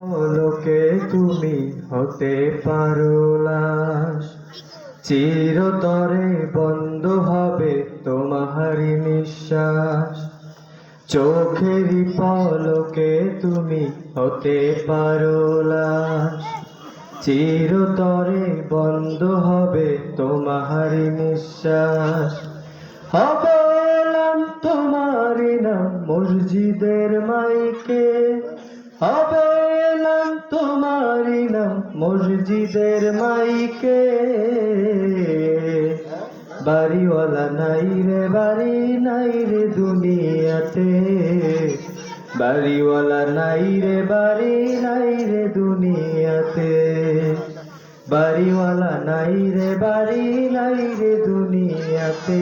লোকে তুমি হতে পারো লাশ, চিরতরে বন্ধ হবে তোমারি নিঃশ্বাস। চোখেরই পলকে তুমি হতে পারো লাশ, চিরতরে বন্ধ হবে তোমারি নিঃশ্বাস। হবে এলাম তোমারি নাম মসজিদের মাইকে, হবে এলাম তোমারি নাম মসজিদের মাইকে। বাড়িওয়ালা নাই রে বাড়ি নাই রে দুনিয়াতে, বাড়িওয়ালা নাই রে বাড়ি নাই রে দুনিয়াতে, বাড়িওয়ালা নাই রে বাড়ি নাই রে দুনিয়াতে,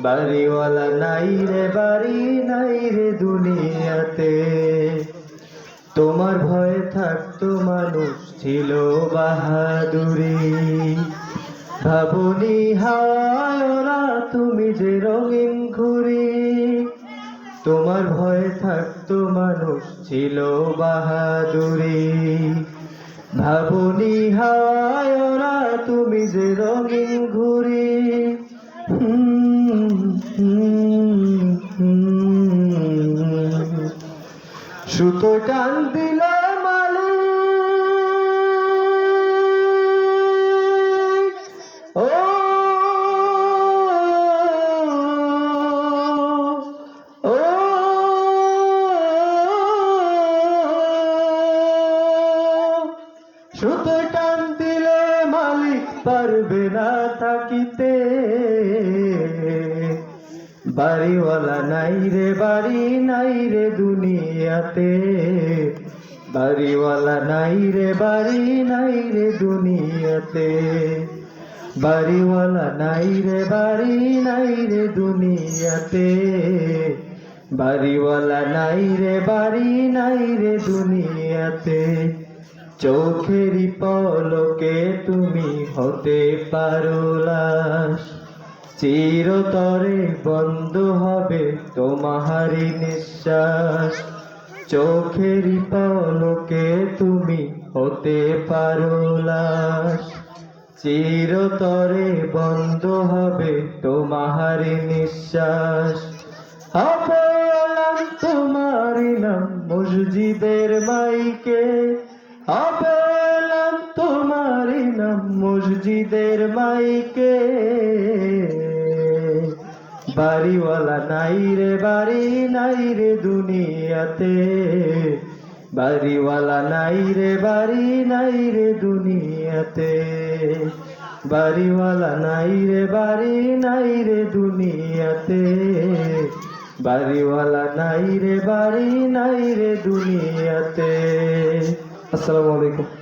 বাড়িওয়ালা নাই রে বাড়ি নাই রে দুনিয়াতে। তোমার ভয়ে থাকতো মানুষ ছিল বাহাদুরি, ভাবনি হাওয়ায় ওরা তুমি যে রঙিন ঘুরি। তোমার ভয়ে থাকতো মানুষ ছিল বাহাদুরি, ভাবনি হাওয়ায় ওরা তুমি যে রঙিন ঘুরি। সুতো টান দিলে মালিক, ও ও সুতো টান দিলে মালিক পারবে না থাকিতে। বাড়িওয়ালা নাই রে বাড়ি নাই রে দুনিয়াতে, বাড়িওয়ালা নাই রে বাড়ি নাই রে দুনিয়াতে, বাড়িওয়ালা নাই রে বাড়ি নাই রে দুনিয়াতে, বাড়িওয়ালা নাই রে বাড়ি নাই রে দুনিয়াতে। চোখেরই পলকে তুমি হতে পারো লাশ, চিরতরে বন্ধ হবে তোমারি নিঃশ্বাস। চোখেরই পলকে তুমি হতে পারো লাশ, চিরতরে বন্ধ হবে তোমারি নিঃশ্বাস। হবে এলাম তোমারি নাম মসজিদের মাইকে, হবে এলাম তোমারি নাম মসজিদের মাইকে। বাড়িওয়ালা নাই রে বাড়ি নাই রে দুনিয়াতে, বাড়িওয়ালা নাই রে বাড়ি নাই রে দুনিয়াতে, বাড়িওয়ালা নাই রে বাড়ি নাই রে দুনিয়াতে, বাড়িওয়ালা নাই রে বাড়ি নাই রে দুনিয়াতে। আসসালামু আলাইকুম।